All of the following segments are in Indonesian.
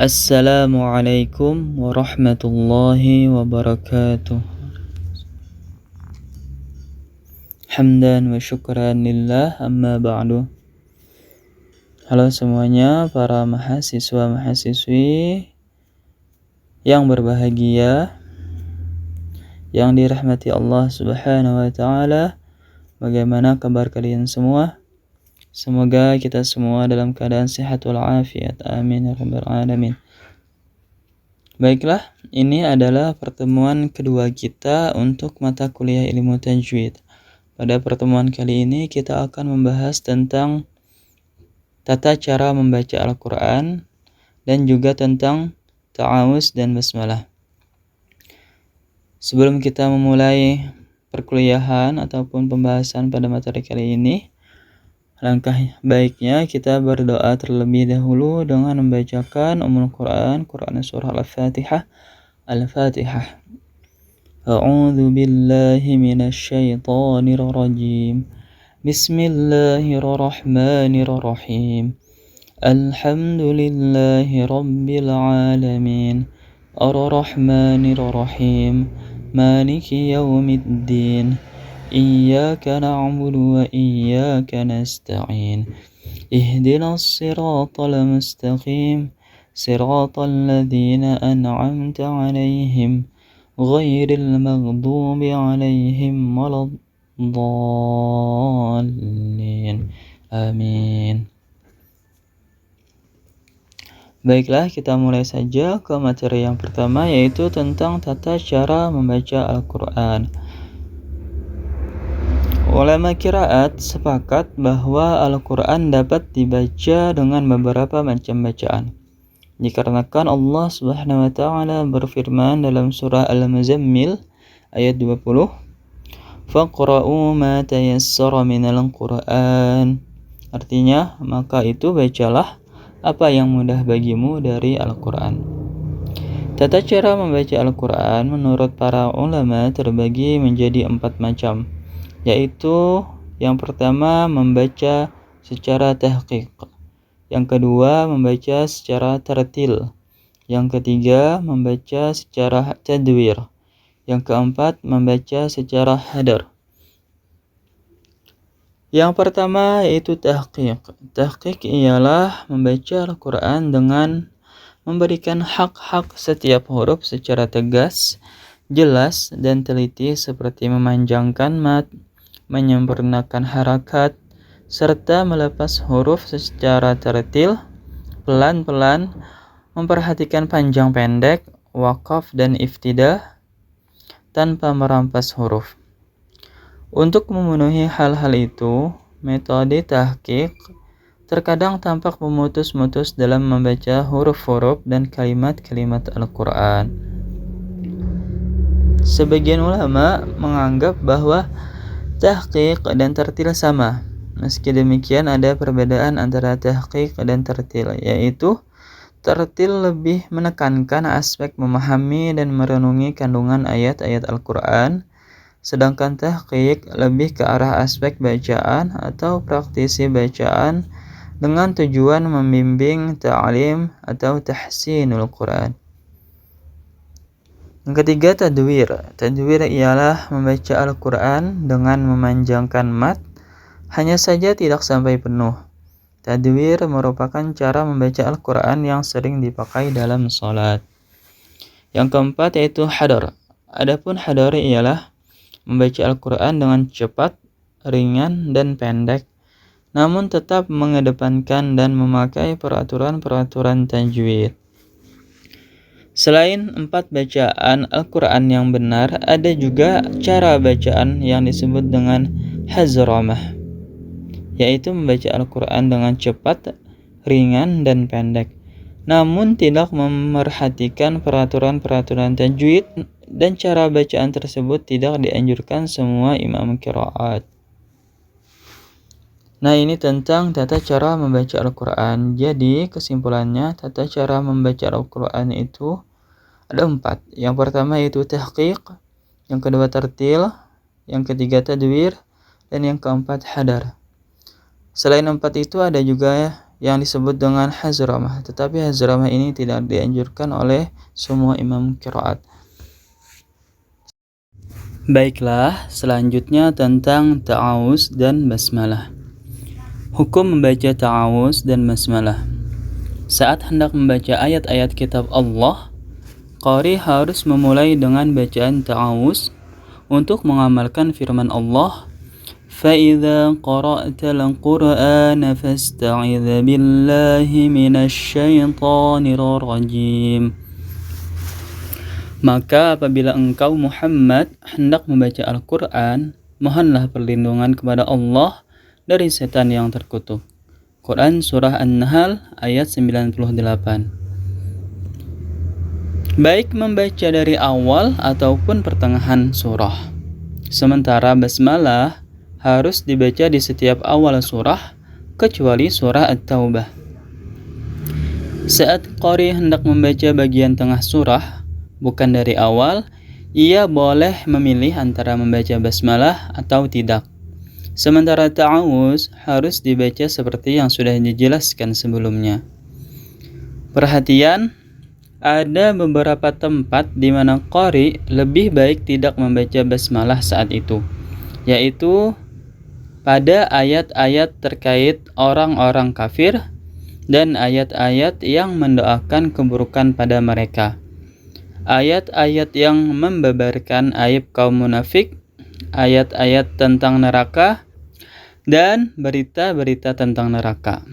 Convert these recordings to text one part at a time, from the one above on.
Assalamualaikum warahmatullahi wabarakatuh. Hamdan wa syukran lillah, amma ba'du. Halo semuanya, para mahasiswa-mahasiswi yang berbahagia, yang dirahmati Allah Subhanahu wa taala. Bagaimana kabar kalian semua? Semoga kita semua dalam keadaan sehat walafiat. Amin ya rabbal alamin. Baiklah, ini adalah pertemuan kedua kita untuk mata kuliah ilmu tajwid. Pada pertemuan kali ini kita akan membahas tentang tata cara membaca Al-Quran dan juga tentang ta'awuz dan basmalah. Sebelum kita memulai perkuliahan ataupun pembahasan pada materi kali ini, langkah baiknya kita berdoa terlebih dahulu dengan membacakan Quran surah Al-Fatihah. Al-Fatihah. A'udzu billahi minasy syaithanir rajim. Bismillahirrahmanirrahim. Alhamdulillahi rabbil alamin. Ar-Rahmanir Rahim. Maliki yaumiddin. Iyyaka na'budu wa iyyaka nasta'in. Ihdinas siratal mustaqim. Siratal ladzina an'amta 'alaihim ghairil maghdubi 'alaihim waladdallin. Amin. Baiklah, kita mulai saja ke materi yang pertama, yaitu tentang tata cara membaca Al-Quran. Ulama qiraat sepakat bahwa Al-Quran dapat dibaca dengan beberapa macam bacaan. Dikarenakan Allah Subhanahu wa taala berfirman dalam surah Al-Muzammil ayat 20, "Faqra'u ma tayassara minal Qur'an." Artinya, maka itu bacalah apa yang mudah bagimu dari Al-Quran. Tata cara membaca Al-Quran menurut para ulama terbagi menjadi 4 macam, yaitu yang pertama membaca secara tahqiq, yang kedua membaca secara tartil, yang ketiga membaca secara tadwir, yang keempat membaca secara hadar. Yang pertama yaitu tahqiq. Tahqiq ialah membaca Al-Quran dengan memberikan hak-hak setiap huruf secara tegas, jelas, dan teliti, seperti memanjangkan mad, menyempurnakan harakat, serta melepas huruf secara tertil, pelan-pelan, memperhatikan panjang pendek, waqaf, dan iftidah, tanpa merampas huruf. Untuk memenuhi hal-hal itu, metode tahqiq terkadang tampak memutus-mutus dalam membaca huruf-huruf dan kalimat-kalimat Al-Quran. Sebagian ulama menganggap bahwa tahqiq dan tartil sama. Meski demikian, ada perbedaan antara tahqiq dan tartil, yaitu tartil lebih menekankan aspek memahami dan merenungi kandungan ayat-ayat Al-Quran, sedangkan tahqiq lebih ke arah aspek bacaan atau praktisi bacaan dengan tujuan membimbing ta'lim atau tahsinul Quran. Yang ketiga, tadwir. Tadwir ialah membaca Al-Quran dengan memanjangkan mad, hanya saja tidak sampai penuh. Tadwir merupakan cara membaca Al-Quran yang sering dipakai dalam salat. Yang keempat yaitu hadar. Adapun hadar ialah membaca Al-Quran dengan cepat, ringan, dan pendek, namun tetap mengedepankan dan memakai peraturan-peraturan tajwid. Selain 4 bacaan Al-Quran yang benar, ada juga cara bacaan yang disebut dengan hazramah, yaitu membaca Al-Quran dengan cepat, ringan, dan pendek, namun tidak memerhatikan peraturan-peraturan tajwid, dan cara bacaan tersebut tidak dianjurkan semua imam qiraat. Nah, ini tentang tata cara membaca Al-Quran. Jadi, kesimpulannya, tata cara membaca Al-Quran itu ada 4. Yang pertama yaitu tahqiq, yang kedua tartil, yang ketiga tadwir, dan yang keempat hadar. Selain 4 itu ada juga yang disebut dengan hazramah, tetapi hazramah ini tidak dianjurkan oleh semua imam qiraat. Baiklah, selanjutnya tentang ta'awuz dan basmalah. Hukum membaca ta'awuz dan basmalah. Saat hendak membaca ayat-ayat kitab Allah, qari harus memulai dengan bacaan ta'awuz untuk mengamalkan firman Allah, فَإِذَا قَرَأْتَ الْقُرْآنَ فَاسْتَعِذْ بِاللَّهِ مِنَ الشَّيْطَانِ الرَّجِيمِ. Maka apabila engkau Muhammad hendak membaca Al-Quran, mohonlah perlindungan kepada Allah dari setan yang terkutuk. Quran Surah An-Nahl ayat 98. Baik membaca dari awal ataupun pertengahan surah. Sementara basmalah harus dibaca di setiap awal surah, kecuali surah At-Taubah. Saat qari hendak membaca bagian tengah surah, bukan dari awal, ia boleh memilih antara membaca basmalah atau tidak. Sementara ta'awuz harus dibaca seperti yang sudah dijelaskan sebelumnya. Perhatian, ada beberapa tempat di mana qari lebih baik tidak membaca basmalah saat itu, yaitu pada ayat-ayat terkait orang-orang kafir dan ayat-ayat yang mendoakan keburukan pada mereka. Ayat-ayat yang membeberkan aib kaum munafik, ayat-ayat tentang neraka, dan berita-berita tentang neraka.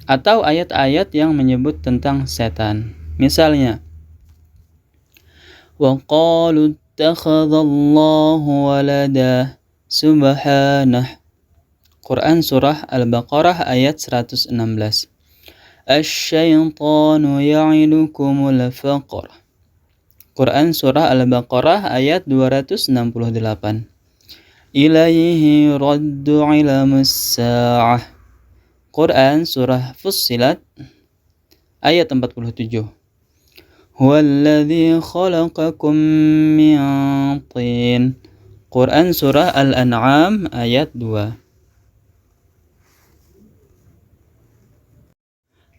Atau ayat-ayat yang menyebut tentang setan. Misalnya, وَقَالُوا اتَّخَذَ اللَّهُ وَلَدًا سُبْحَانَهُ. Quran Surah Al-Baqarah ayat 116. Asy-syaitanu ya'idukumul faqr. Quran Surah Al-Baqarah ayat 268. Ilaihi raddu ilamus sa'ah. Quran Surah Fussilat ayat 47. Huwallazi khalaqakum min tin. Quran Surah Al-An'am ayat 2.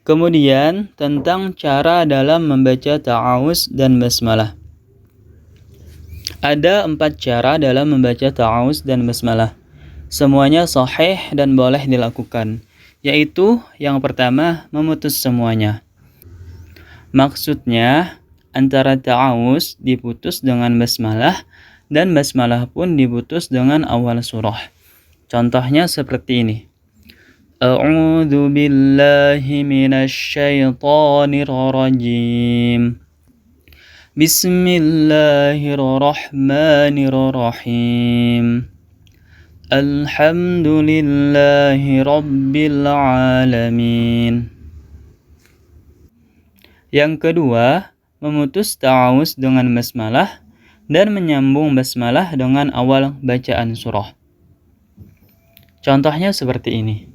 Kemudian tentang cara dalam membaca ta'awuz dan basmalah. Ada 4 cara dalam membaca ta'awuz dan basmalah. Semuanya sahih dan boleh dilakukan, yaitu yang pertama memutus semuanya. Maksudnya antara ta'awuz diputus dengan basmalah dan basmalah pun diputus dengan awal surah. Contohnya seperti ini. A'udzu billahi minasy syaithanir rajim. Bismillahirrahmanirrahim. Alhamdulillahi rabbil alamin. Yang kedua, memutus ta'awuz dengan basmalah dan menyambung basmalah dengan awal bacaan surah. Contohnya seperti ini.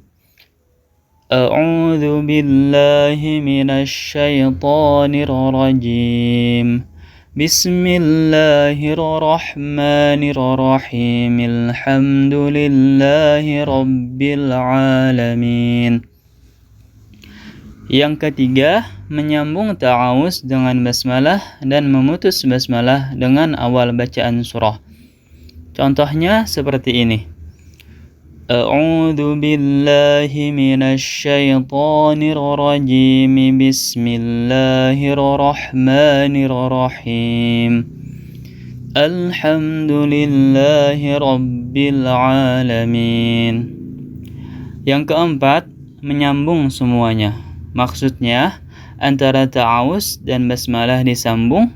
A'udzu billahi minasy syaithanir rajim. Bismillahirrahmanirrahim. Alhamdulillahi rabbil alamin. Yang ketiga, menyambung ta'awuz dengan basmalah dan memutus basmalah dengan awal bacaan surah. Contohnya seperti ini. A'udzu billahi minasy syaithanir rajim. Bismillahirrahmanirrahim. Alhamdulillahi rabbil alamin. Yang keempat, menyambung semuanya. Maksudnya antara ta'awuz dan basmalah disambung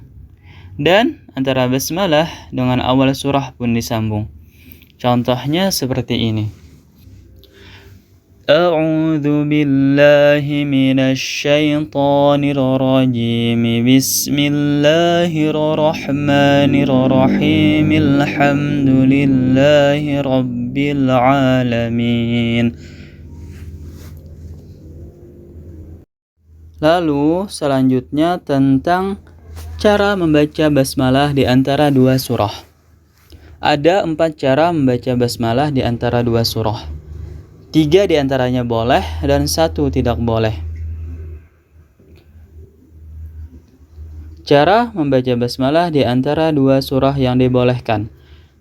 dan antara basmalah dengan awal surah pun disambung. Contohnya seperti ini. A'udzu billahi minasy syaithanir rajim. Bismillahirrahmanirrahim. Alhamdulillahi rabbil alamin. Lalu selanjutnya tentang cara membaca basmalah di antara 2 surah. Ada 4 cara membaca basmalah di antara 2 surah. 3 diantaranya boleh dan 1 tidak boleh. Cara membaca basmalah di antara 2 surah yang dibolehkan.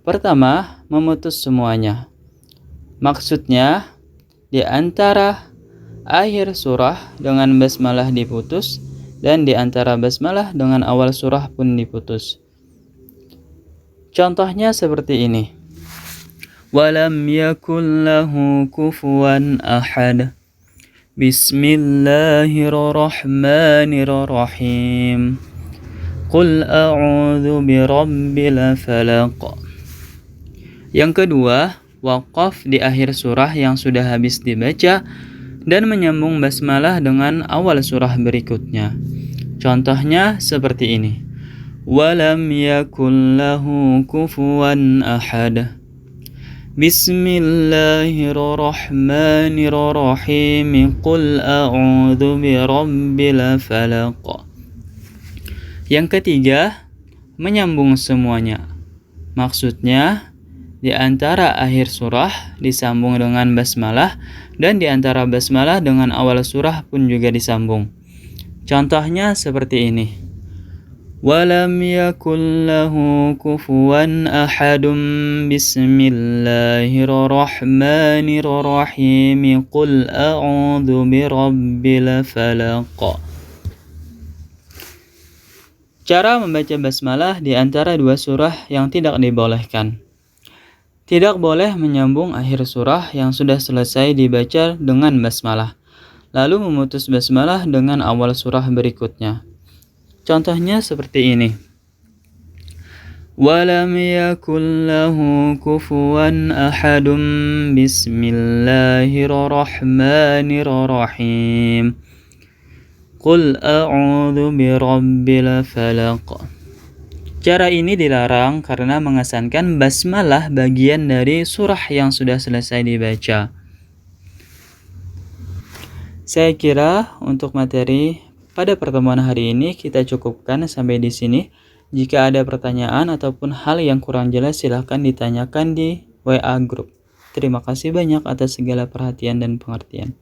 Pertama, memutus semuanya. Maksudnya, di antara akhir surah dengan basmalah diputus dan di antara basmalah dengan awal surah pun diputus. Contohnya seperti ini. Walam yakul lahu kufuwan ahad. Bismillahirrahmanirrahim. Qul a'udzu birabbil falaq. Yang kedua, waqaf di akhir surah yang sudah habis dibaca dan menyambung basmalah dengan awal surah berikutnya. Contohnya seperti ini. Walam yakul lahu kufuwan ahad. Bismillahirrahmanirrahim. Qul a'udzu birabbil falaq. Yang ketiga, menyambung semuanya. Maksudnya, di antara akhir surah disambung dengan basmalah dan di antara basmalah dengan awal surah pun juga disambung. Contohnya seperti ini. Walam yakul lahu kufuwan ahadum. Bismillahirrahmanirrahim. Qul a'udzu birabbil falaq. Cara membaca basmalah di antara 2 surah yang tidak dibolehkan. Tidak boleh menyambung akhir surah yang sudah selesai dibaca dengan basmalah, lalu memutus basmalah dengan awal surah berikutnya. Contohnya seperti ini. Walam yakul lahu kufuwan ahadum. Bismillahirrahmanirrahim. Qul a'udzu birabbil falaq. Cara ini dilarang karena mengesankan basmalah bagian dari surah yang sudah selesai dibaca. Saya kira untuk materi pada pertemuan hari ini kita cukupkan sampai di sini. Jika ada pertanyaan ataupun hal yang kurang jelas silahkan ditanyakan di WA Group. Terima kasih banyak atas segala perhatian dan pengertian.